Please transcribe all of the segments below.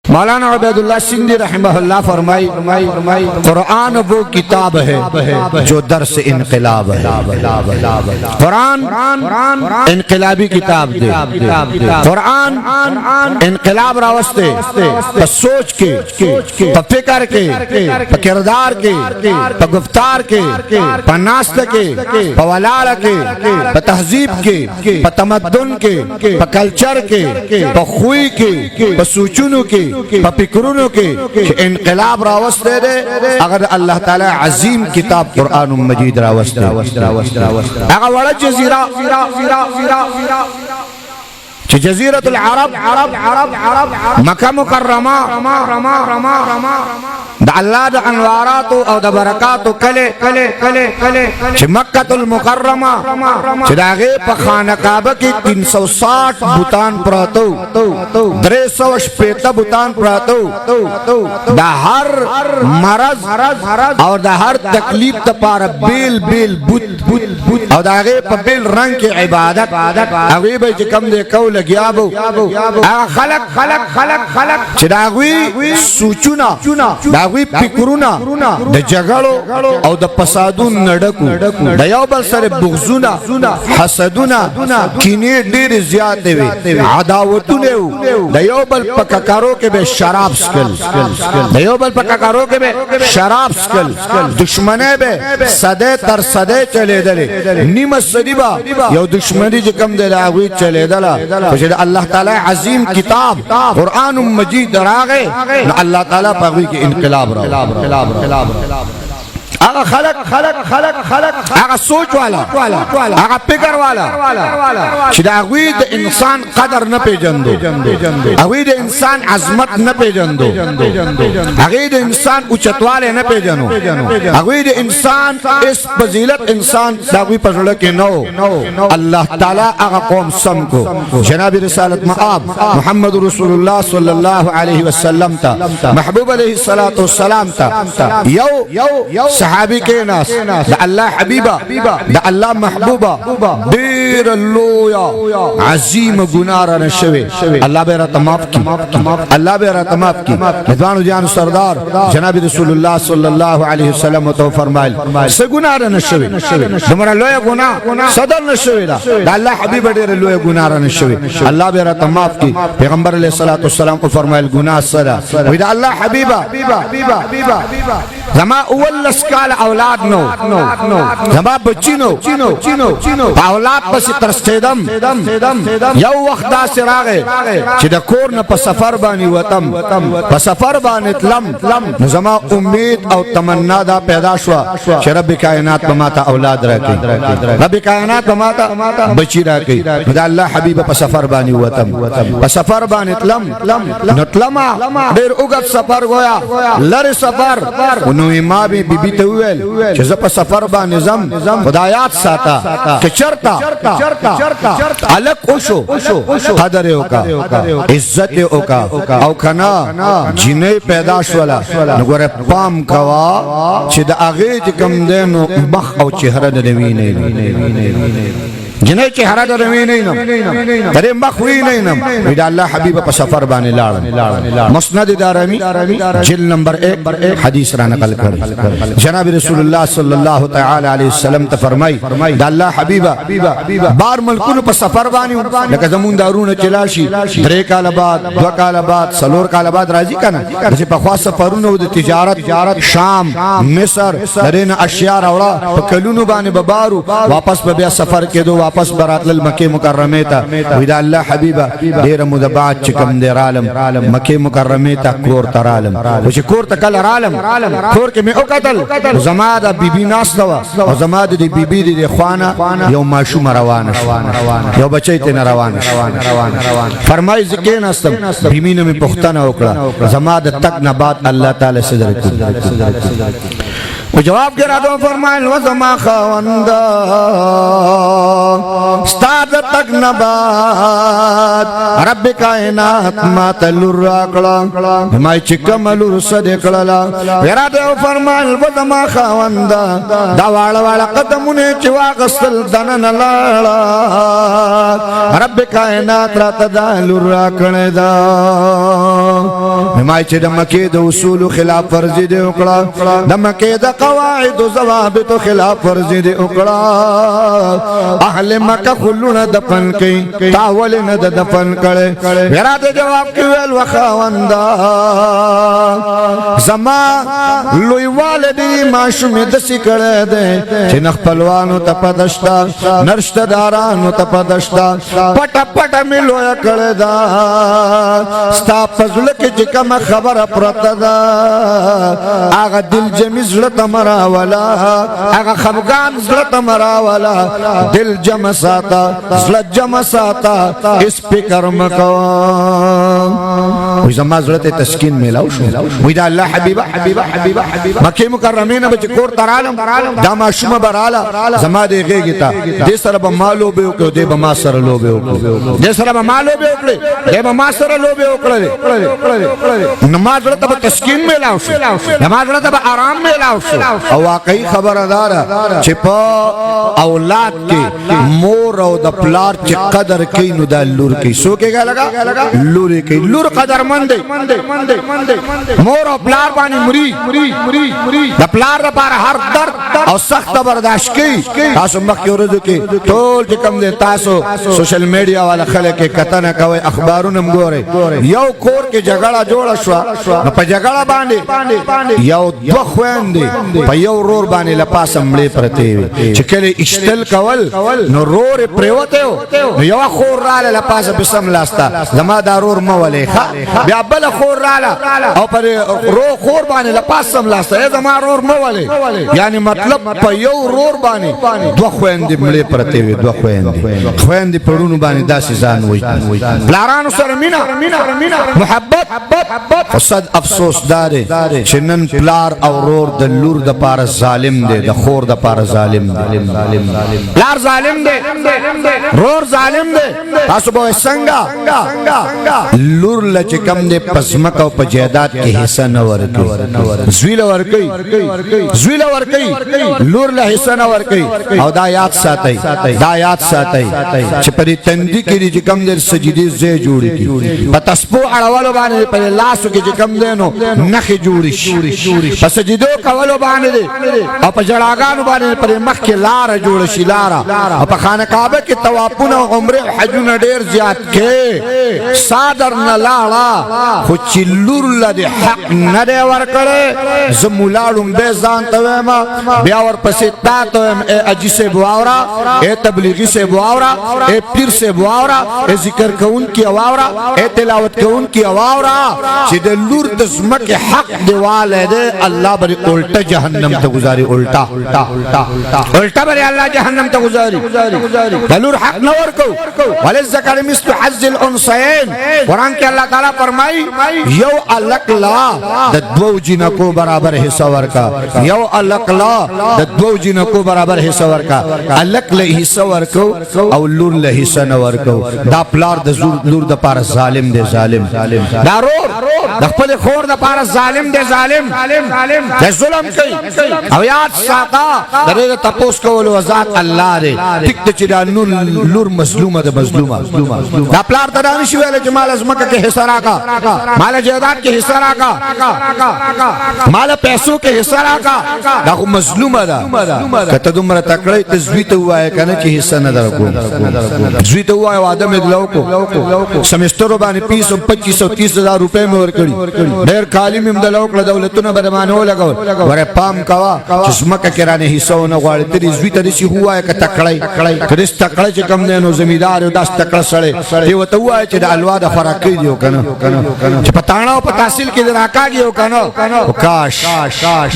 मौलाना उबैदुल्लाह सिंधी रहमहुल्लाह फरमाई कुरान वो किताब है जो दर्स इनकलाब है। कुरान इनकलाबी किताब दे, कुरान इनकलाब रावस्ते पर सोच के, पर फिक्र के, पर किरदार के, पर गुफ्तार के, पर नास्त के, पर वलाल के, पर तहजीब के, पर तमद्दुन के, पर कल्चर के, पर खुई के, पर सूचुनु के, फिक्रों के इनकलाब रावस्ते दे। अगर अल्लाह ताला अजीम किताब कुरान मजीद रावस्ते अगर बड़ा जजीरा जजीरतुल अरब मक्का मुकर्रमा द अल्लाह द अनवारात और द बरकात कले मक्कातुल मुकर्रमा चिदागे पखाना काबा की 360 बुतान प्रातो 360 बुतान प्रातो द हर मरज और द हर तकलीफ तपार बेल बुत और दागे पबेल रंग के इबादत अभी भाई कम दे कौ लगिया बो खलक चिदागवी सूचुना दागवी फिक्रुना द जगड़ो और द पसादुन नडकु द योबल सरे बुगजुना हसदुना किने ढेर ज्यादा वे अदावतुने द योबल पककारो के बे शराब स्कल द योबल पककारो के बे शराब स्कल दुश्मने बे सदे तर सदे चले दले निम सदीबा यो दुश्मनी जकम दे लागवी चले दला तो अल्लाह ताला अजीम किताब कुरान मजीद दरागे अल्लाह ताला पगवी के इनकलाब आगा खलक आगा सोच वाला आगा फिक्र वाला चिदागवीद इंसान कदर न पे जंदो अगवीद इंसान अजमत न पे जंदो अगवीद इंसान उच्चतवाले न पे जनो अगवीद इंसान इस फजीलत इंसान दागवी पजड़ के नो अल्लाह ताला आगा कौम सम को जनाब रिसालत मआब मोहम्मद रसूलुल्लाह सल्लल्लाहु अलैहि वसल्लम ता महबूब अलैहि सलातो वसलाम ता यो सहाबी के नास द अल्लाह हबीबा द अल्लाह महबूबा देर लोया अजीम गुनारा नशवे अल्लाह बेरा तमाफ की अल्लाह बेरा तमाफ की निजान जान सरदार जनाब रसूलुल्लाह सल्लल्लाहु अलैहि वसल्लम तो फरमाइल से गुनारा नशवे तुम्हारा लोया गुना सदर नशवे दा द अल्लाह हबीबा देर लोया गुनारा नशवे अल्लाह बेरा तमाफ की पैगंबर अलैहि सलातो वसलाम को फरमाइल गुनाह सदा द अल्लाह हबीबा जमा उवल्लस काल औलाद नो जमा बच्ची नो औलाद पर तरस्तेदम यौ वख्ता से रागे चिद कोर न पर सफर बानी वतम पर सफर बानी तलम जमा उम्मीद और तमन्ना दा पैदा हुआ कि रब कायनात बमाता औलाद रखी रब कायनात बमाता बच्ची रखी अल्लाह हबीब पर सफर बानी वतम पर सफर बानी तलम नतलमा देर उगत सफर गोया लर सफर इमाम बीबी तो जब सफर बा निज़म खुदायात साता के चरता अलग ओशो कदर ओका इज्जत ओका औखना जिने पैदाश वाला नगरे पाम कवा चिद आगे जकम देनो बख औ चेहरा नवी नहीं जिने चेहरा नवी नहीं अरे मख हुई नहीं नम अल्लाह हबीब पर सफर बाने लाड़ मुस्नद दारमी जिल नंबर 1 हदीस रा नकल कर जनाब रसूलुल्लाह सल्लल्लाहु तआला अलैहि वसल्लम त फरमाई अल्लाह हबीबा बार मुल्कुन पर सफर बानी लका जमुन दारून चलाशी द्रे काल बाद दो काल बाद सलोर काल बाद राजी कना जैसे पखवा सफरुन व तिजारत शाम मिस्र दरेन अशिया रावड़ा कलुनु बाने बबारू वापस बबिया सफर के दो वापस बरातल मक्के मुकर्रमे ता विदा अल्लाह हबीबा देर मुदबात चिकम देर आलम मक्के मुकर्रमे ता कोर तरालम कुछ कोर तकल आलम कोर के में ओकतल जमादा बीबी नास दवा और जमाद दी बीबी दी ख्वाना यो माशूम रवान यो बच्चे ते रवान फरमाई जिके नस्तम बीबी ने में पुख्ता ना ओकड़ा जमाद तक ना बात अल्लाह ताला से جواب کې راته فرمایل و زما خاوندا استاد تک نبات رب کائنات ما تلور راکړه ما چې کملور صدق کړه راته فرمایل و زما خاوندا دا واړه قدمونه چې واغسل دنن لاړه رب کائنات راته دلور راکړه دا ما چې د مکه د اصول خلاف ورزي دی وکړه د مکه د قواعد و ضوابط خلاف ورزي دی وکړه اهل مکه خلونه دفن کړي تاول نه دفن کړي ورته جواب کې ویل وخاوندا زما لوی والدی ماشومه د سکړه ده چې نخپلوانو ته پدشتا نرشته دارانو ته پدشتا پټ ملو کړه دا ستا پزړه کې چې کوم خبره پرته ده هغه دل جمی زړه تمرا ولا هغه خفقان زړه تمرا ولا دل جمع ساتا زړه جمع ساتا اس فکر مکو وې زما زړه ته تسکین میلاو شو وې دا الله حبیبه مکه مکرمه نه بچ کور ترالم دا ما شوم براله زما دې غېږی تا دې سره به مالو به وکړو دې به ما سره لو به وکړو دې سره به مالو به وکړو دې به ما سره لو به وکړو نماز ته تسکین میلاو شو نماز ته آرام میلاو شو او واقعي خبردار چې په اولاد کې مور او د پلار چې قدر کوي نو د لور کوي سو کېګا لگا لور کوي لور قدر مند مور او پلار باندې مري د پلار لپاره هر درد او سخت برداشت کوي تاسو مخکې ورځو کې ټول چې کوم دي تاسو سوشل میډیا والا خلک کتنه کوي اخبارونه ګوري یو کور کې جګړه جوړه شو په جګړه باندې یو دوه خويندې په یو رور باندې لپاسه مړې پرته وي چې کله اشتل کول نو رور پریوته نو یو خور رااله لپاسه بسم لاستا زما دا رور مولې بیا بل خور رااله او پر رو خور باندې لپاسه لاستا زما رور مولې یعنی مطلب په یو رور باندې دوه خويندې مړې پرته وي دوه خويندې پړونو باندې داسې ځان وي لارانو سره مینا محبت صد افسوس داره چې نن پلار او رور د لور د پاره ظالم دی د خور د پاره ظالم دی پلار ظالم دی رور ظالم دی تاسو به څنګه لور لچ کم دی پسمک او په جیدات کې حصہ نه ورکي زویل ورکي لور له حصہ نه ورکي او دا یاد ساتي چې پرې تندې کې چې کم دی سجدي زې جوړي کی په تسبو اړولو باندې په لاسو کې چې کم دی نو نخې جوړي پس سجدو کولو باندې او په جړاګانو باندې پر مخ کې لار جوړ شي لار او په خانه کعبه کې طوافونه او عمره حجونه ډېر زیات کې صادر نه لاړه خو چې لور لدی حق نه دی ورکړې زمولاړم به ځان ته ما بیا ور پسې تا ته اجي سے بواورا اے تبلیغی سے بواورا اے پیر سے بواورا اے ذکر کون کی اواورا اے تلاوت کون کی اواورا چې د لور د زمکه حق دیواله ده الله بری الٹا جهنم ته گزاري الٹا بری الله جهنم ته گزاري دلور حق نہ ورکو وللذکر مثل حظ الانثيين قران کې الله تعالی فرمای یو الک لا د دوو جنکو برابر حصہ ورکا یو الک لا د دوو جنکو برابر حصہ ورکا الک له حصہ ورکو او لور له حصہ نه ورکو دا پلار د لور د پار ظالم دی ظالم دا رور د خپل خور د پار ظالم دی ظالم د ظلم کوي او یاد ساته درې تپوس کول وزات الله دی ټیک چې دا لور مظلومه ده مظلومه دا پلار ته نه شي ویل چې مال ازمکه کې حصہ راکا مال جیدات کې حصہ راکا مال پیسو کې حصہ راکا دا خو مظلومه ده کته دومره تکړه تزوی ته وای کنه چې حصہ نه درکو زوی ته وای واده مې دلو کو سمستر باندې 25-30,000 روپے مې ورکړي ډېر کالی مې دلو کړ دولتونه برمانه لګول ور پام کوا چې سمکه کرانه حصہ نه غواړي ترې زوی ته شي هوا ک تکړای کړي تکړه چې کم نه نو زمیدار او داس تکړه سره دی وته وای چې د الوا د خوراک دیو کنه چې پتاڼه په تحصیل کې راکاږي کنه او کاش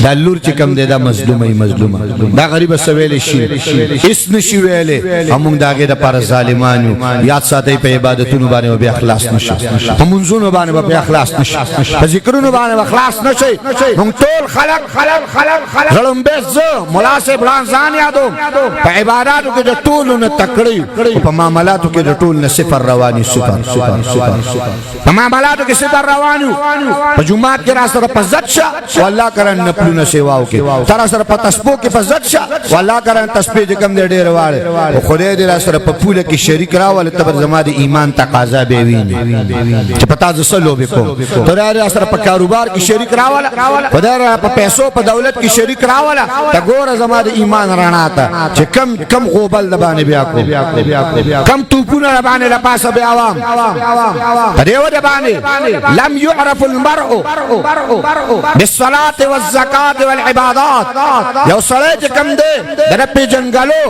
د لور چې کم دی دا مظلومه دا غریب سویل شي اس نشي ویلې همون داګه د پر ظالمانو یاد ساتي په عبادتونو باندې به اخلاص نشي همونځونو باندې به اخلاص نشي ذکرونو باندې اخلاص نشي موږ ټول خلق زړم به ز مولا صاحب ځان یادو په عبادتو کې د ټول نه تکړی په معاملاتو کې د ټول نه صفر رواني صفر په معاملاتو کې صفر روانو په جمعات کې را سره په عزت شه والله کرن نپلونه سیواو کې تر سره په تسبیح کې په عزت شه والله کرن تسبیح کم دې ډېر واړ خدای دې را سره په پوله کې شریک راول ته زما د ایمان تقاضا به ویني چې پتا ز سلو به کو تر را سره په کاروبار کې شریک راول خدای را په پیسو په دولت کې شریک راول ته ګوره زما د ایمان رڼا ته چې کم غوبل د باندې بیا کو کم توپونه باندې لپاسه بیا عوام دیو د باندې لم يعرف المرء بالصلاه والزکات والعبادات یو سړی چې کم دی د په جنگلو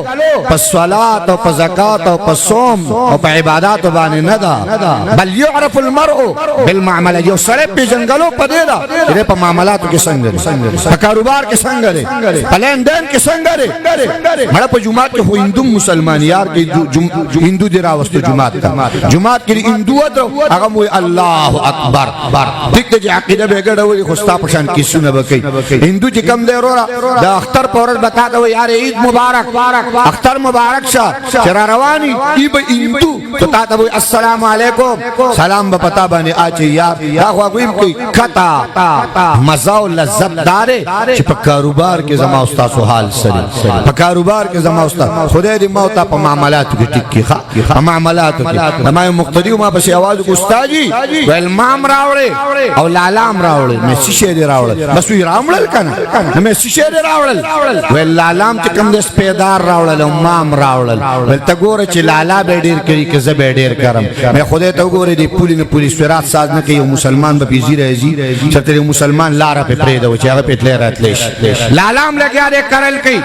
په صلات او په زکات او په صوم او په عبادت باندې نه دا بل يعرف المرء بالمعامله یو سړی په جنگلو په دی دا په معاملاتو کې څنګه دی په کاروبار کې څنګه دی په لین دین کې څنګه دی مړه په جمعات کې هندو مسلمان یار کې هندو دی راوستو جمعات کې هندو هغه وی الله اکبر ټیک ته عقیده به ګډوي خوستا پشان کې سونه بکې هندو چې کم دی ورا د اختر پورل بتا دا یار عید مبارک اختر مبارک شه چر رواني ای به هندو ته تا وی السلام علیکم سلام به پتا باندې اچي یار دا خو ویم کې کتا مزه او لذت دار چې په کاروبار کې زما استاد حال سره په کاروبار کې زما استاد خدای دې موت په معاملاتو کې ټیک کی په معاملاتو کې ما مقتدی ما په आवाज کو استاد جی ول مام راوړې او لالام راوړې مې شیشه دې راوړې بس وی رامړل کنه مې شیشه دې راوړل ول لالام چې کوم دې سپیدار راوړل او مام راوړل ول ته ګوره چې لالا به ډیر کوي که زه به ډیر کرم مې خدای ته ګوره دې پولیس فرات ساز نه کوي مسلمان به پیزي راځي چې ته مسلمان لار په پرې دا چې هغه په تل راتلی لالام لګیا دې کرل کوي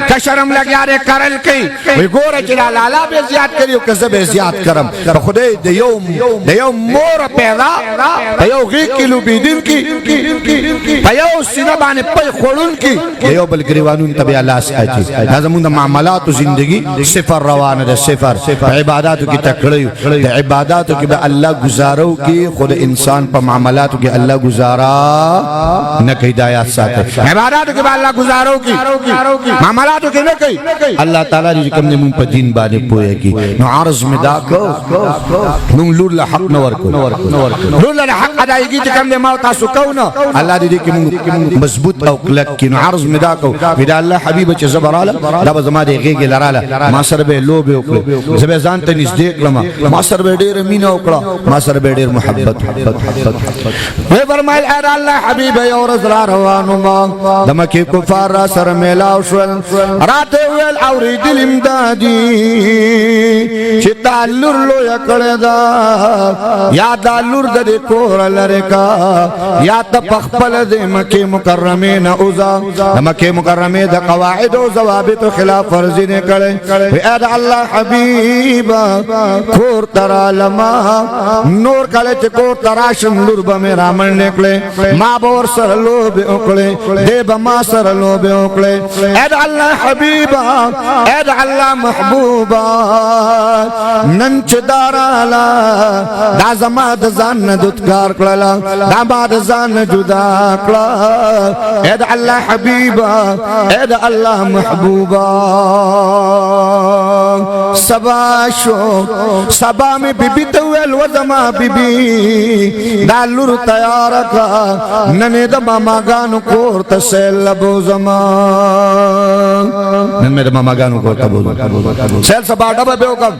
کشرم لګیا دې کرل کوي وی ګوره چې لالا به زیات کوي او که زه به زیات کرم خدای د یو مور پیدا په یو غي کیلو بيدین کی په یو سینه باندې په خورون کی یو بل گریوانون تبع لاس اچي دا زموږ د معاملاتو زندگی صفر روانه ده صفر عبادتو کی تکړیو د عبادتو کی به الله گزارو کی خود انسان په معاملاتو کی الله گزارا نه کوي ہدایت ساتي عبادتو کی به الله گزارو کی معاملاتو کی نه کوي الله تعالی دې کوم نه مون په دین باندې پوهه کی نو عرض مدا کو نو لور له حق نور کو لور له حق ادایګي چې کوم نه ما تاسو کو نه الله دې کې مضبوط او کلک کی نو عرض مدا کو بدا الله حبیب چې زبراله دا به زما دې غېږ لراله ما سره به لوب وکړه زبې ځان ته نږدې کړم ما سره به ډېر مینه وکړه ما سره به ډېر محبت وې فرمایل اے الله حبیب یو ورځ را روانو ما د مکه کفار را سره میلاو شول راته ویل اورېدل امدادي چې تعلل لو یکړه دا یا دالور د کور لره کا یا ته پخپل د مکه مکرمه نه اوزا د مکه مکرمه د قواعد او ضوابط خلاف ورزي نه کړي اے الله حبیب کور ترا لما نور کله چې کور تراشم لور به مې رامن نکړي ما بور سره لوب وکړي دې به ما سره لوب وکړي اے الله حبیب اے الله محبوبا نن چې دارالا دا زما د ځان نه دودکار کړلا دا ما د ځان نه جدا کړلا اے الله حبیبا اے الله محبوبا سبا شو سبا می بیبی ته ویل و زما بیبی دا لور تیار کا نن د ماما غانو کور ته سیل بو زما نن مې د ماما غانو کور ته بو سیل سبا ډبه به وکم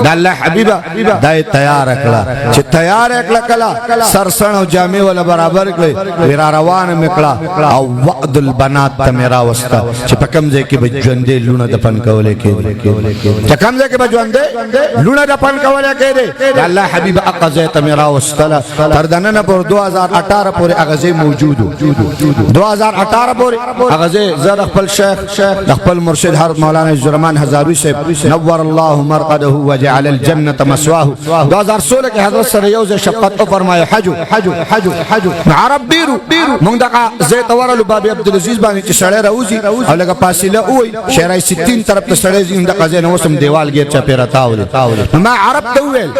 دا الله حبیبا دای تیار کړه چې تیار کړه کلا سرسن او جامع ولا برابر کړه ورا روان میکړه او وعد البنات ته میرا وستا چې پکم ځای کې بجوندې لونه دفن کولې کې چې کم ځای کې بجوندې لونه دفن کولې کې الله حبیب اقزه ته میرا وستا تر دنه پر 2018 پورې اغزه موجود 2018 پورې اغزه زړه خپل شیخ خپل مرشد هر مولانا زرمان هزاروی صاحب نور الله مرقده وجعل الجنه مسواه 2016 کې حضرت سره یو ځای شفقت او فرمایي حج عرب بیرو مونږ دغه زیت ورلو باب عبدالعزیز باندې چې سړی راوځي او لکه فاصله وای شارع 60 طرف ته سړی ځي د قضې نو سم دیوال ګیر چا پیرا تاول ما عرب ته ویل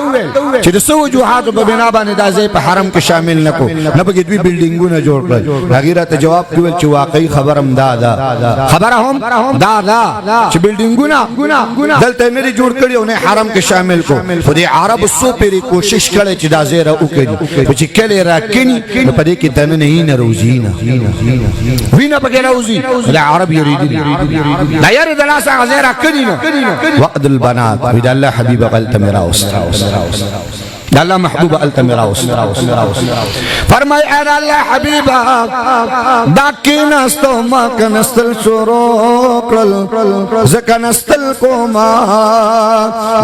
چې د سو وجوهات په بنا باندې دا ځای په حرم کې شامل نکو نه بګې دوی بلډینګونه جوړ کړل هغه ته جواب کوي چې واقعي خبرم دا خبره هم دا چې بلډینګونه دلته نه جوړ کړي او نه حرم کې شامل کو خو دې عرب سو پیری کوشش کړي چې دا ځای را وکړي چې کله راکني په دې کې دنه نه روزي نه وینا پکې روزي دا عرب یریدي دا یری د لاس غزه را کړي نه وقد البنات بيد الله حبيب قلت مراوس الله محبوب قلت مراوس فرمای اے الله حبیبا دا کیناستو ما کنستل شروع کړل زکه نستل کوما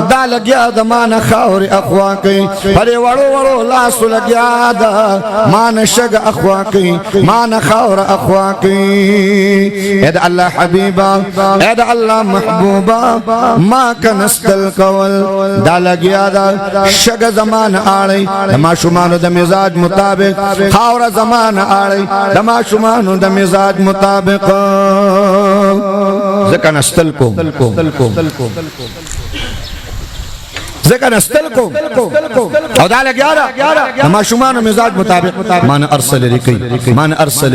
دا لګیا د مان خاور اخوا کوي پرې وړو لاس لګیا دا مان شګ اخوا کوي مان خاور اخوا کوي اے الله حبیبا اے الله محبوبا ما کنستل کول دا لګیا دا شګ زمان آړی دما شومانو د مزاج مطابق خاور زمان آړی دما شومانو د مزاج مطابق زکه نستل کو ذکر نستل کو او دا لګیا دا ما شومان مزاج مطابق مان ارسل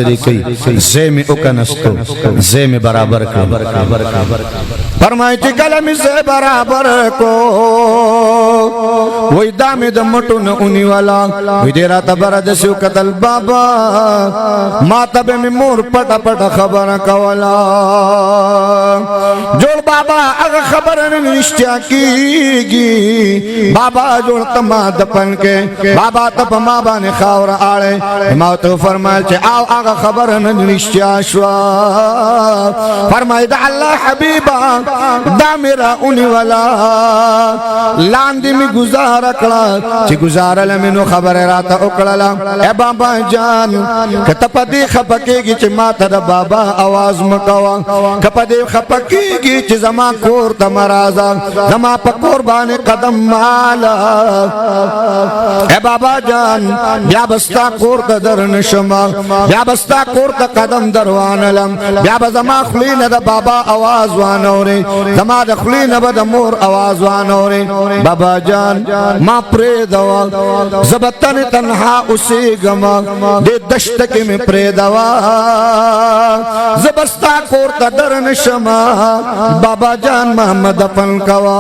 ریکی زیم او کنستو زیم برابر کړ فرمای چې کلم زې برابر کو وای دامه د مټو نه اونې والا وې ډیر ته برد شو قتل بابا ما ته می مور پټ خبره کولا جوړ بابا هغه خبره نه نشته کیږي بابا جوړ تما دپن کې بابا ته په ما باندې خاور آړې ما ته فرمایل چې او هغه خبره نه نشته شو فرمای د الله حبیبا دا میرا اونې والا لاندې می گزار کړه چې گزارل مینو خبره راته وکړه اے بابا جان کته پدې خپکیږي چې ما ته بابا आवाज مکوا کپدې خپکیږي چې زما کور ته مرازا زما په قربان قدم مالا اے بابا جان بیا بستا کور ته درن شما بیا بستا کور ته قدم دروانلم بیا زما خلینه د بابا आवाज وانوري زما د خلینه د مور आवाज وانوري بابا جان ما پرې دوا زبتن تنها اسی گما دې دشت کې مې پرې دوا زبستا کور ته درن شما بابا جان محمد فن کوا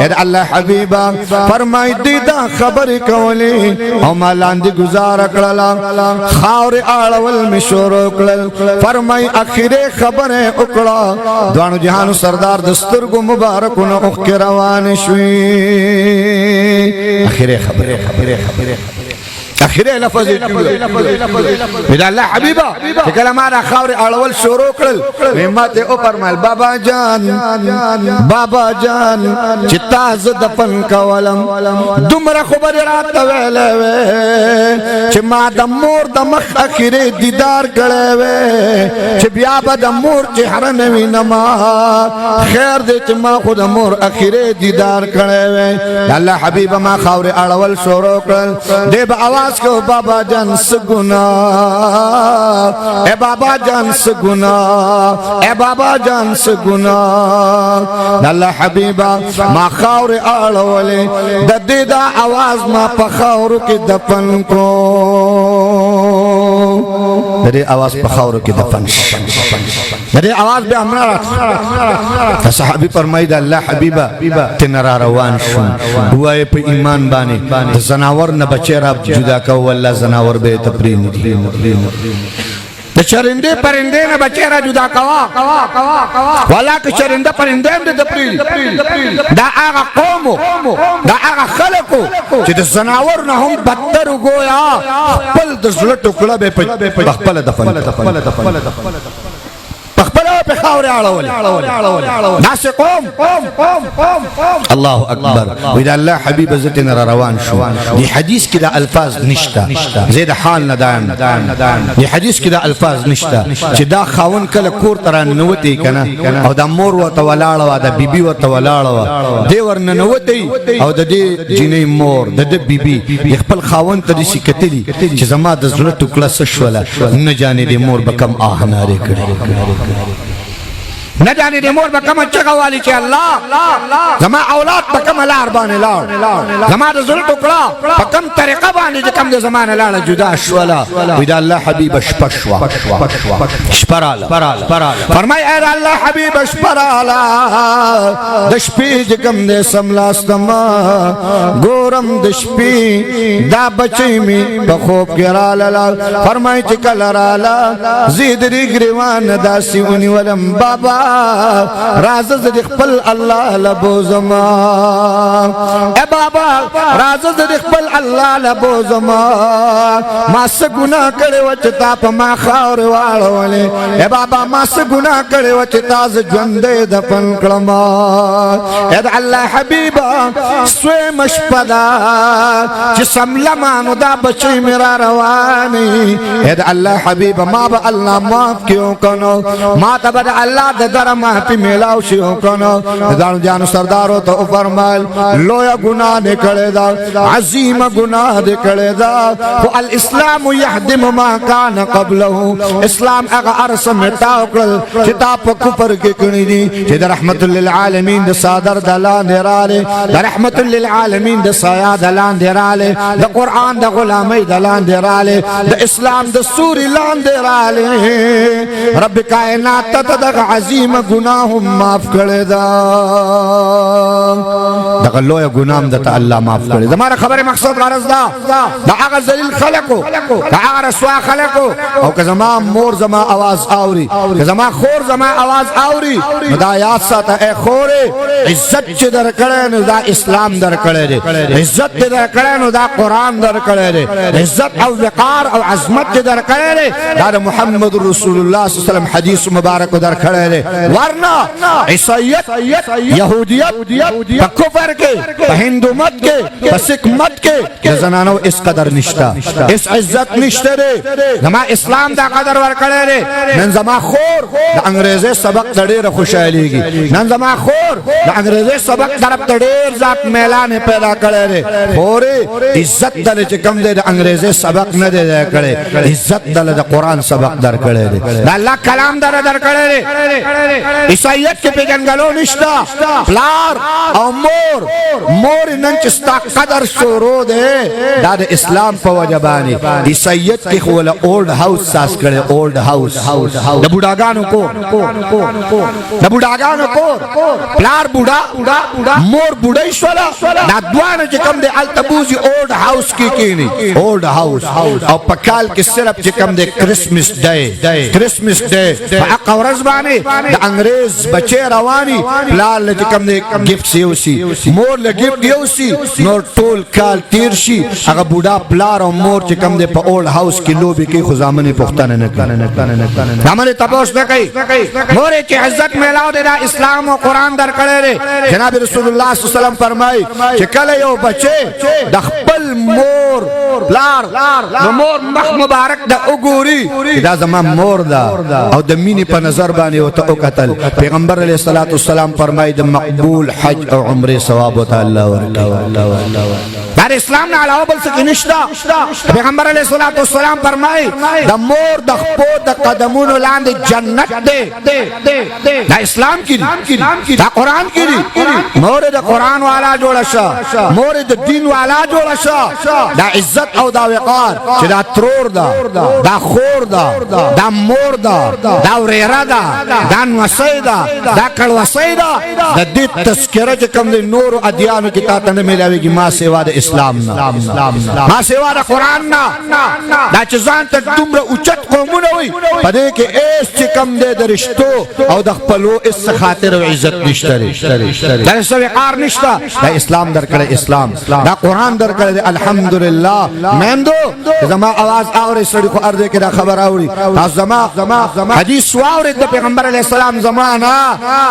اے الله حبیبا فرمای دې دا خبر کولی او ما لاندې گزار کړلا خاور اړول می شروع کړل فرمای اخیره خبره وکړه دوانو جهان سردار دسترګو مبارکونه اوخ کې روان شوي اخیره خبره اخیره لفظ بدا الله حبیبا چې کله ما دا خاور اړول شروع کړل همت او فرمایل بابا جان چې تاسو دفن کولم دومره خبر راته ویلې چې ما د مور د مخ اخیره دیدار کړې چې بیا به د مور چهره نه وینم خیر دې چې ما خود مور اخیره دیدار کړې الله حبیبا ما خاور اړول شروع کړل دې به आवाज کو بابا جان سگنا اے بابا جان سگنا اے بابا جان سگنا اللہ حبیبا ما خاور آلولے دا دیدہ آواز ما پا خاور کی دفن کو دے آواز پا خاور کی دفن دے آواز بے ہمنا رکھ صحابی فرمائی دا اللہ حبیبا تنرا روان شون ہوئے پا ایمان بانے زناور نبچے راب جدا کو والله زناور به تپرین دي د چرنده پرنده نه بچیرا جدا کوا ولا که چرنده پرنده هم د تپرین دا هغه قوم دا هغه خلکو چې د زناور نه هم بدتر وګویا خپل د زړه ټوکړه به په خپل دفن خپل خاورې اړولې داسې قوم الله اکبر وی دا الله حبیب عزت نه روان شو دی حدیث کې دا الفاظ نشته زید حال نه دان دی حدیث کې دا الفاظ نشته چې دا خاون کله کور تران نوتی کنه او دا مور ورته ولاړه وا دا بیبي ورته ولاړه وا دی ورنه نوتی او د دې جنې مور د دې بیبي خپل خاون ته دې کتلی چې زما د زړه ټوکړه سشوله نه جانې دې مور به کم آه نارې کړي نه جانې دې مور به کومه چغه والي چې الله زما اولاد په کومه لار باندې لاړ زما د زړه ټوکړه په کوم طریقه باندې چې کوم د زمانه لاړه جدا شوله وی دا الله حبیب شپه شوه شپه راله فرمای ای د الله حبیب شپه راله د شپې چې کوم دی سملاستما ګورم د شپې دا بچی مې په خوب کې راله فرمای چې کله راله زید ری ګریوان داسې ونیولم بابا راز زد خپل الله لبو زما اے بابا راز زد خپل الله لبو زما ما څه ګناه کړی و چې تا په ما خاورې واړولې اے بابا ما څه ګناه کړی و چې تا زه ژوندی دفن کړم اے د الله حبیبه سویمه شپه ده چې سملمه نو دا بچی مې را روانې اے د الله حبیبه ما به الله معاف کړو کنو ما ته به د الله د در معافی میلاو شي کنو دانو جانو سردارو ته فرمایل لویا گناہ دې کړی دا عظیم گناہ دې کړی دا خو الاسلام يهدم ما كان قبله اسلام هغه ارس مټاو کړل چې تا په کفر کې کړی دي چې د رحمت للعالمین د صادر د لاندې رااله د رحمت للعالمین د سایه د لاندې رااله د قران د غلامۍ د لاندې رااله د اسلام د سوري لاندې رااله رب کائنات ته د عظیم گناهم معاف کړی دا دغه لوی ګنام د الله معاف کړی زماره خبره مقصد غرض دا د هغه ذلیل خلقو د هغه رسوا خلقو او که زما مور زما आवाज اوري که زما خور زما आवाज اوري نو دا یاد ساته اے خورې عزت چې در کړی نو دا اسلام در کړی دی عزت چې در کړی نو دا قران در کړی دی عزت او وقار او عظمت چې در کړی دی دا محمد رسول الله صلی الله علیه وسلم حدیث مبارک در کړی دی ورنہ عیسائیت یہودیت په کفر کې په هندو مت کې په سکھ مت کې د زنانو اس قدر نشتا اس عزت نشته دی زما اسلام دا قدر ورکړی دی نن زما خور د انګریزي سبق د ډېره خوشحالېږي نن زما خور د انګریزي سبق طرف ته ډېر ذات میلان پیدا کړی دی خورې عزت دله چې کوم دی د انګریزي سبق نه دی کړی عزت دله د قرآن سبق در کړی دی د الله کلام در کړی دی عیسائیت کې پیژنګلو نشتا پلار او مور نن چې ستا قدر شروع دی دا د اسلام په وجه باندې عیسائیت کې خو له اولډ هاوس ساس کړي اولډ هاوس د بوډاګانو کور پلار بوډا مور بوډای شولا دا دوانه چې کوم دی التبوزي اولډ هاوس کې کېنی اولډ هاوس او په کال کې صرف چې کوم دی کرسمس ډے په حق ورځ باندې د انګريز بچي رواني پلار له کوم دی گیفټ یوسي مور له گیفټ یوسي نور ټول کال تیر شي هغه بوډا پلار او مور چې کوم دی په اولډ هاوس کې لوبي کې خو ځامنې پښتنه نه کوي ځامنې تاسو نه کوي مور چې عزت میلاو دی د اسلام او قران در کړی دی جناب رسول الله صلی الله علیه وسلم فرمای چې کله یو بچي د خپل مور پلار د مور مخ مبارک د وګوري دا زما مور دا او د مینې په نظر باندې او ته وکتل پیغمبر علیه الصلاۃ والسلام فرمای د مقبول حج او عمره ثواب تعالی ورکړي در اسلام نه علاوه بل څه نشته پیغمبر علیه الصلاۃ والسلام فرمای د مور د خپو د قدمونو لاندې جنت دی دا اسلام کې دا قران کې مور د قران والا جوړه شه مور د دین والا جوړه شه دا عزت او دا وقار چې دا ترور دا خور دا مور دا وريره دا نوسي دا کړوسي دا د دې تذکرہ چې کوم د نور ادیانو کې تاسو نه ملاويږي ما سیوا د اسلام نه ما سیوا د قران نه دا چې ځان ته دومره اوچت قومونه وي په دې کې ایس چې کوم د رشتو او د خپلو اس خاطر او عزت نشته دا وقار نشته دا اسلام درکړه اسلام دا قران درکړه الحمدلله مندو زما आवाज اوري سړي خو ارده کې دا خبر اوري تاسو زما حدیث واوري د پیغمبر علی السلام زمانہ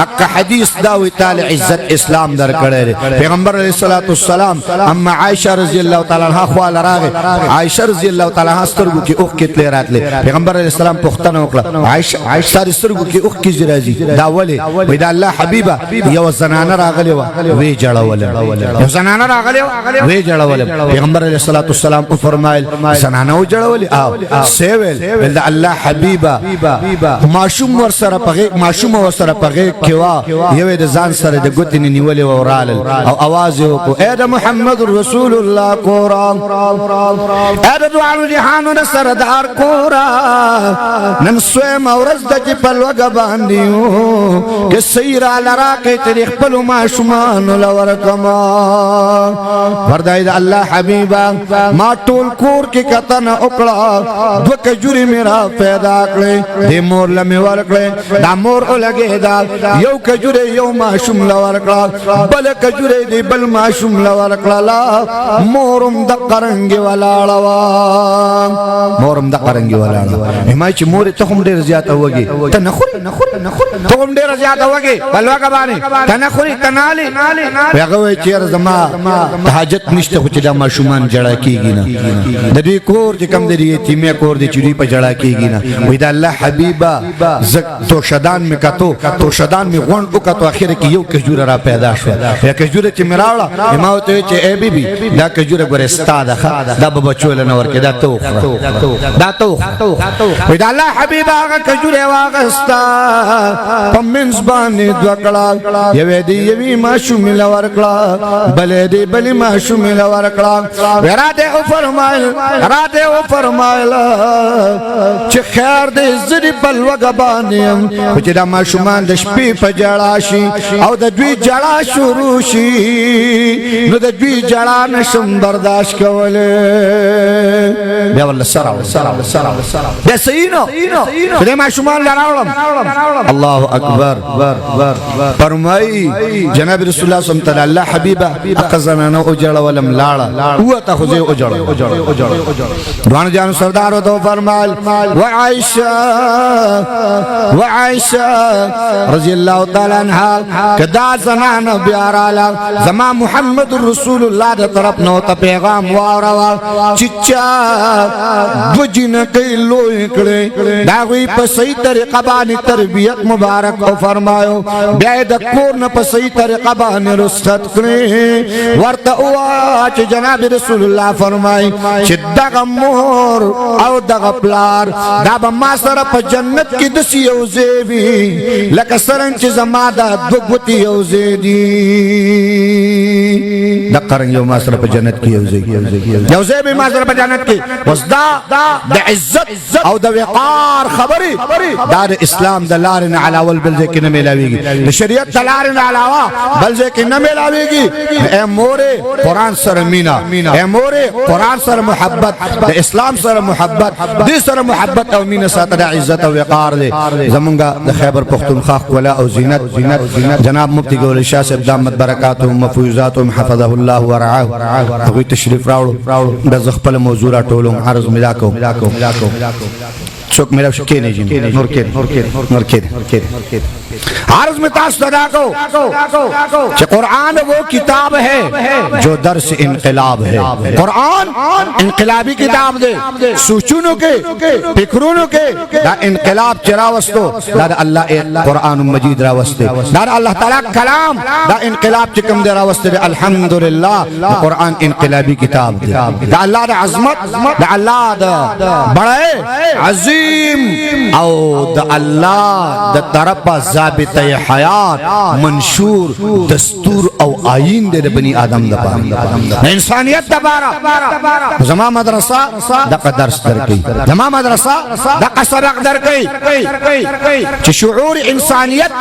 اک حدیث دا وی تعالی عزت اسلام در کړي پیغمبر علی السلام اما عائشہ رضی الله تعالی عنها خو لراغه عائشہ رضی الله تعالی عنها سترګو کې اوخ کې تل راتله پیغمبر علی السلام پختنه وکړه عائشہ سترګو کې اوخ کې راځي دا ولی وی دا الله حبیبه یو زنانه راغلی وی جړول یو زنانه راغلی وی جړول پیغمبر علیہ الصلوۃ والسلام کو فرمایل زنانه جړول او سیول دا الله حبیبه معشوم ور سره پغه معشوم ور سره پغه کوا یو د ځان سره د ګوتې نیولې ورال او आवाज وکړو اے د محمد رسول الله قران اے د دوه جهان سردار قران نن سویم اورز د په لوګ باندې که سیرا لرا کې تاریخ په معشومان لور کما وردای د الله حبیبا ما ټول کور کې کتن وکړه دو کجوري میرا پیدا کړې د مور لمه ورکړې دا مور ولګې دا یو کجوري یو معشوم لور کړه بل کجوري دی بل معشوم لور کړه مورم د قرنګ ولاړه مورم د قرنګ ولاړه ما چې مور ته هم ډېر زیات وږي ته نخوري ته هم ډېر زیات وږي بلوا باندې ته نخوري تنالي هغه وای چیر زما حاجت نشته خو چې دا ماشومان جړه کیږي نه د دې کور چې کم د یتیمه کور د چوری په جړه کیږي نه وای دا الله حبیبا تو شدان می کتو تو شدان می غون او کتو اخر کې یو کجوره را پیدا شو یا کجوره چې میراړه ما ته چې ای بی بی دا کجوره ګور استاد دا بابا چول نه ورکه دا تو وای دا الله حبیبا هغه کجوره واغستا پمنس باندې دوکړه یوه دی یوی معشوم لور کړه بلې دی بلې معشوم لور کړه راته او فرمایل چې خیر دې زری بل وګبانیم چې دا معشومان د شپې په جړا شي او د دوی جړا شروع شي نو د دوی جړا نشم برداشت کوله بیا ول سره بیا سینو دې معشومان لراولم الله اکبر فرمای جناب رسول الله صلی الله علیه الله حبیبه اقزنانه او جړه ولم لاړه هو ته خو او جړه دوان جان سردار تو فرمال وعائشہ رضی اللہ تعالی عنها کدا زنان بیارالا زما محمد رسول الله د طرف نو ته پیغام واورا چچا بجن کای لوی کړي دا وی په صحیح طریقه باندې تربیت مبارک او فرمایو بیا د کور نه په صحیح طریقه باندې رخصت کړي ورته او چې جناب رسول الله فرمای چې دغه مور او دغه پلار دا به ما سره په جنت کې د سیو زیوی لکه سرنګ چې زما د دوغوتی یو زیدی د قرن یو ما سره په جنت کې یو زیوی ما سره په جنت کې وس دا د عزت او د وقار خبري دا د اسلام د لارې نه علاوه بل ځکه نه ملاويږي د شریعت د لارې نه علاوه بل ځکه نه ملاويږي اے مورې قران سره مینا اے مورې قران سره محبت د اسلام سره محبت دې سره محبت او مینا سره د عزت او وقار دې زمونږه د خیبر پختونخوا ولا او زینت جناب مفتی ګول شاه صاحب دامت برکاتهم مفوزاتهم حفظه الله ورعاه هغه تشریف راوړو د خپل موضوع را ټولم عرض ملا کوم څوک میرا شکی نه جیم نور کې عرض میں تاس ادا کو کہ قرآن وہ کتاب ہے جو درس انقلاب ہے قرآن انقلابی کتاب دے سوچونو کے فکرونو کے دا انقلاب چرا وستو دا اللہ قرآن مجید را وستے دا اللہ تعالی کلام دا انقلاب چکم دے را وستے الحمدللہ قرآن انقلابی کتاب دے دا اللہ دا عظمت دا اللہ دا بڑے عظیم او دا اللہ دا طرف ضابطہ حیات منشور دستور او آئین دے بنی آدم دا پارا انسانیت دا پارا زمان مدرسہ دا درس در کی زمان مدرسہ دا سبق در کی چی شعور انسانیت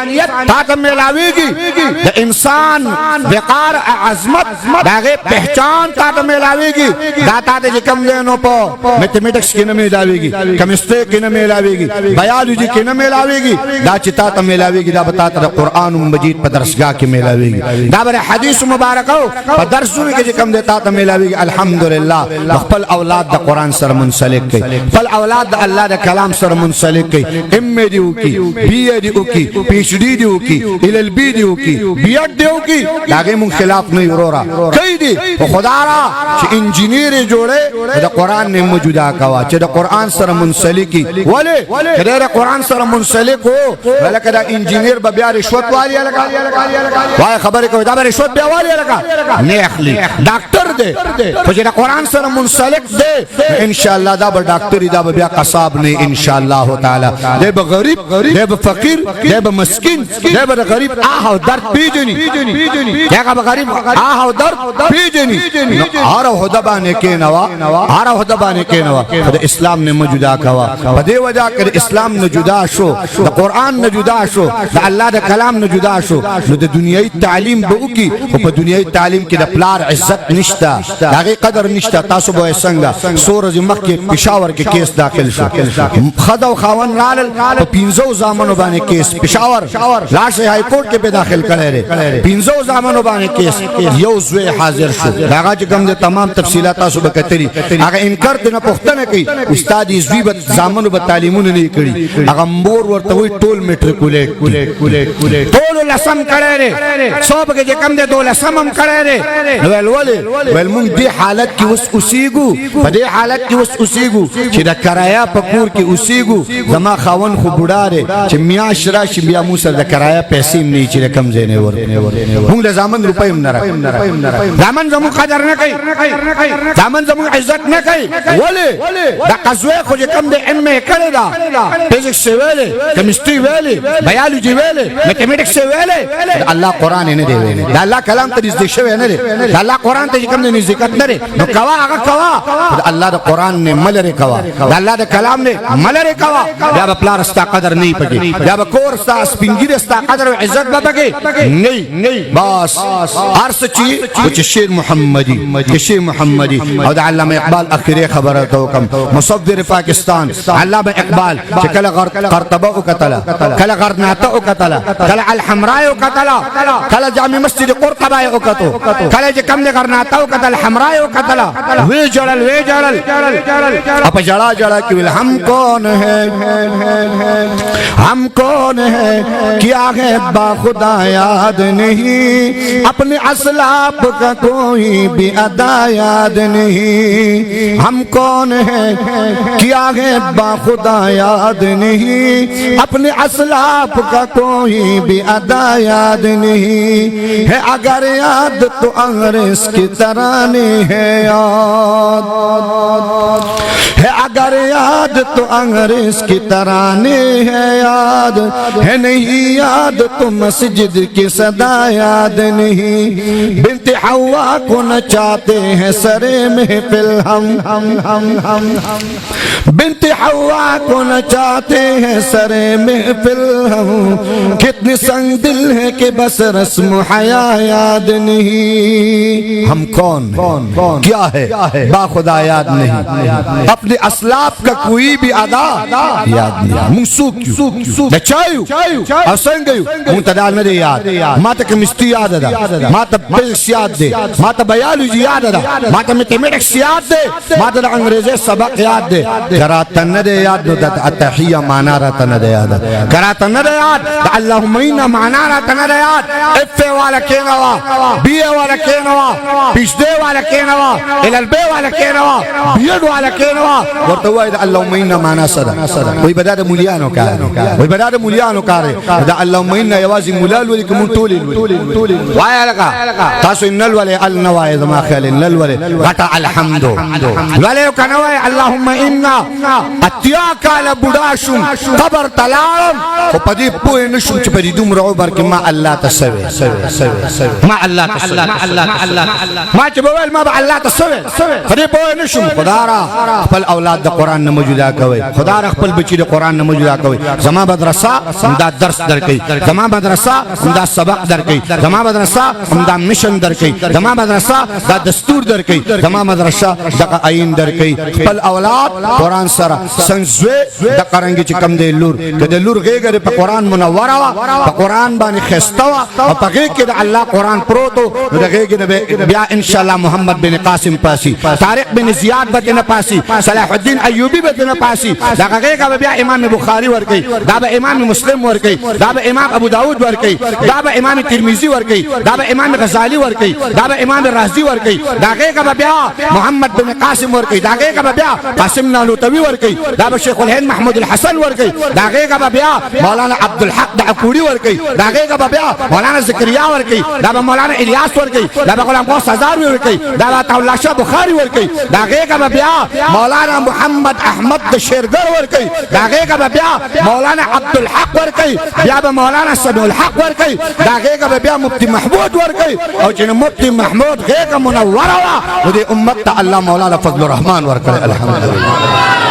تا ملاوی گی دا انسان وقار عظمت دا غیب پہچان تا ملاوی گی دا تا دے کم دینو پا میتھمیٹکس کی نمی ملاوی گی کیمسٹری کی نمی ملاوی گی بایولوجی کی نمی ملاوی گی دا چی تا ملاوی میلاویږي دا بتا ته قرآن مجید په درسګاه کې میلاویږي دا بر حدیث مبارکو په درسونو کې کوم دیتا ته میلاویږي الحمدلله خپل اولاد د قرآن سره منسلک کړي خپل اولاد د الله د کلام سره منسلک کړي ام دی وکي بی دی وکي پی ایچ ڈی دی وکي ال ال بی دی وکي بی ایڈ دی وکي داګه مون خلاف نه ورورا کوي دي خدا را چې انجینیر جوړه د قرآن نه موجوده کوا چې د قرآن سره منسلکی ولی کله د قرآن سره منسلک وو ولکه دا انجینیر به بیا رشوت والی لگا وای خبره کوي دا به رشوت بیا والی لگا نه اخلي ډاکټر دی خو چې د قرآن سره منسلک دی ان شاء الله دا به ډاکټر دا به بیا قصاب نه ان شاء الله تعالی دی به غریب دی به فقیر دی به مسکین دی به غریب آه او درد پیژني هغه به غریب آه او درد پیژني هر هدا باندې کې نوا هر هدا باندې کې نوا د اسلام نه موجوده کوا په دې وجہ کې اسلام نه جدا شو د قرآن نه جدا شو د الله د کلام نه جدا شو نو د دنیوي تعلیم به وکي او په دنیوي تعلیم کې د پلار عزت نشته هغه قدر نشته تاسو به څنګه سورج مکه پېښور کې کیس داخل شو خدا او خاون رال په 15 زامنو باندې کیس پېښور لاشه های کورټ کې به داخل کړي 15 زامنو باندې کیس یو زوی حاضر شو هغه چې کوم د تمام تفصيلات تاسو به کتري هغه انکار نه پښتنه کوي استاد زوی به زامنو به تعلیمونه نه کړي هغه مور ورته وي ټول میټریکولیټ ټول لسم کړي صوب کې کوم د لسم هم کړي ول مونږ دې حالت کې اوس اوسېګو په دې حالت کې اوس اوسېګو چې د کرایا په کور کې اوسېګو زما خاون خو بډاره چې میاش راشي بیا مو سره د کرایا پیسې نه چې رقم زینه ور مونږ د زامن روپې هم نه زامن زمو قدر نه کوي زامن زمو عزت نه کوي ولی دا قزوه خو کوم د ام کړه دا فزکس ویلې کیمستري ویلې بایولوژي ویلې میتھمیټکس ویلې الله قران نه دی ویلې دا الله کلام ته دې شوی نه دی دا الله قران ته کوم نه ذکر نه دی نو کوا هغه کوا الله د قران نه ملره کوا دا الله د کلام نه ملره کوا بیا په پلار استا قدر نه پکې بیا په کور استا سپینګری استا قدر او عزت به پکې نه بس هر څه چې شیر محمدي شیر محمدي او د علامه اقبال اخیری خبره ته کوم مصور پاکستان علامه اقبال چې کله قرطبه او قتل کله غرناطه او قتل کله الحمراء او قتل کله جامع مسجد قرطبه او قتل کله چې کم د غرناطه او قتل الحمراء او قتل وی جړل اپ جړا کې ول هم کون ہے کیا ہے با خدا یاد نہیں اپنے اسلاف کا کوئی بھی ادا یاد نہیں ہم کون ہے کیا ہے با خدا یاد نہیں اپنے اسلاف کا کوئی بھی ادا یاد نہیں ہے اگر یاد تو انگریز کی ترانے ہے یاد ہے اگر یاد تو انگریز کی ترانے ہے یاد ہے نہیں یاد تو مسجد کی صدا یاد نہیں بنت حوا کو نچاتے ہیں سرے محفل ہم بنت حوا کو نچاتے ہیں سرے محفل ہم کتنے سنگ دل ہے کہ بس رسم حیا یاد نہیں ہم کون کیا ہے با خدا یاد نہیں اپنے اسلاف کا کوئی بھی ادا یاد نہیں منسوک چایو او څنګه مونږ ته دا نه دی یاد ما ته کیمستري یاد ده ما ته فزکس یاد ده ما ته بایولوژي یاد ده ما ته میتھمیټکس یاد ده ما ته انګریزي سبق یاد ده قرات نه دی یاد نو د التحیه معنا راته نه دی یاد قرات نه دی یاد اللهم انا معنا راته نه دی یاد اف والا کینوا بی والا کینوا پیش دی والا کینوا ال ال بی والا کینوا بی والا کینوا ورته وای اللهم انا معنا صدا وای بداده مولیانو کار وای بداده مولیانو کار دا اللهم انا یوازي مولال ولیکم طول وای لگا تاسو ان الولی النوای ما خل ان الولی غتا الحمد ولی کنوای اللهم انا اتیا کال بډاشم قبر تلالم او پدی پوه نشم چې پدی دوم رو بر کې ما الله تسوي ما الله ما چې بوال ما الله تسوي پدی پوه نشم خدا را خپل اولاد د قران نه موجوده کوي خدا ر خپل بچی د قران نه موجوده کوي زما مدرسه دا درس درکې زما مدرسه دا سبق درکې زما مدرسه دا مشن درکې زما مدرسه دا دستور درکې زما مدرسه دا عین درکې خپل اولاد قران سره څنګه د قرانګي چې کم دی لور کده لور غېګره په قران منوره وا په قران باندې خستوا او په غېګ کې د الله قران پروتو د غېګ نه بیا ان شاء الله محمد بن قاسم پاسي طارق بن زیاد به نه پاسي صلاح الدین ایوبی به نه پاسي دا غېګ بیا امام بخاری ورکی دا به امام مسلم ورکی دا به امام ابو داود ورکی دا به امام ترمذی ورکی دا به امام غزالی ورکی دا به امام رازی ورکی دا غېګ بیا محمد بن قاسم ورکی دا غېګ بیا قاسم نانوتوی ورکی دا به شیخ الهند محمود الحسن ورکی دا غېګ بیا مولانا عبد الحق دعکوڑی ورکی دا غېګ بیا مولانا زکریا ورکی دا به مولانا الیاس ورکی دا به غلام غوث هزاروی ورکی دا به طاولا شاه بخاری ورکی دا غېګ بیا مولانا محمد احمد شیرگر ورکی دا غېګ بیا مولانا عبد الحق ورکی بیا به مولانا سمیع الحق ورکی دا غېګ بیا مفتی محمود ورکی او چې مفتی محمود غېګ منوره وا او د امت ته الله مولانا فضل الرحمن ورکړي الحمدلله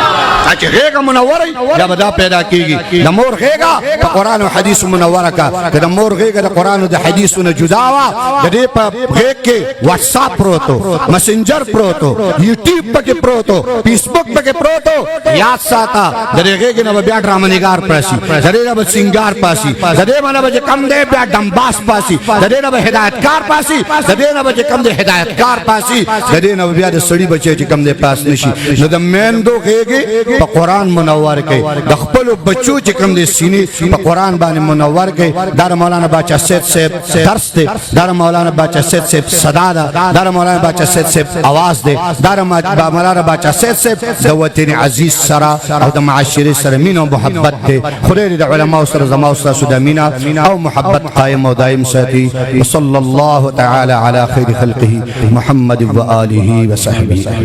چې غېګ منوره یا بدا پیدا کیږي د مور غېګ په قران او حدیث منوره کا د مور غېګ د قران او د حدیث نه جدا وا د دې په غېګ کې واتس اپ پروتو مسنجر پروتو یوټیوب پکې پروتو فیسبوک پکې پروتو یاد ساته د دې غېګ نه بیا ډرامه نگار پاسي د دې نه سنگار پاسي د دې باندې کم دی بیا ډمباس پاسي د دې نه هدایتکار پاسي د دې نه کم دی هدایتکار پاسي د دې نه بیا د سړي بچي چې کم دی پاس نشي نو د میندو غېګ په قران منور کې د خپل بچو چې کوم دي سینې په قران باندې منور کې در مولانا باچا سید صاحب درس دی در مولانا باچا سید صاحب صدا ده در مولانا باچا سید صاحب आवाज دی در مولانا باچا سید صاحب د وطن عزیز سره او د معاشره سره مين او محبت دی خدای دې د علماء سره زما او تاسو د مینا او محبت قائم او دائم ساتي صلی الله تعالی علی خیر خلقه محمد و آله و صحبه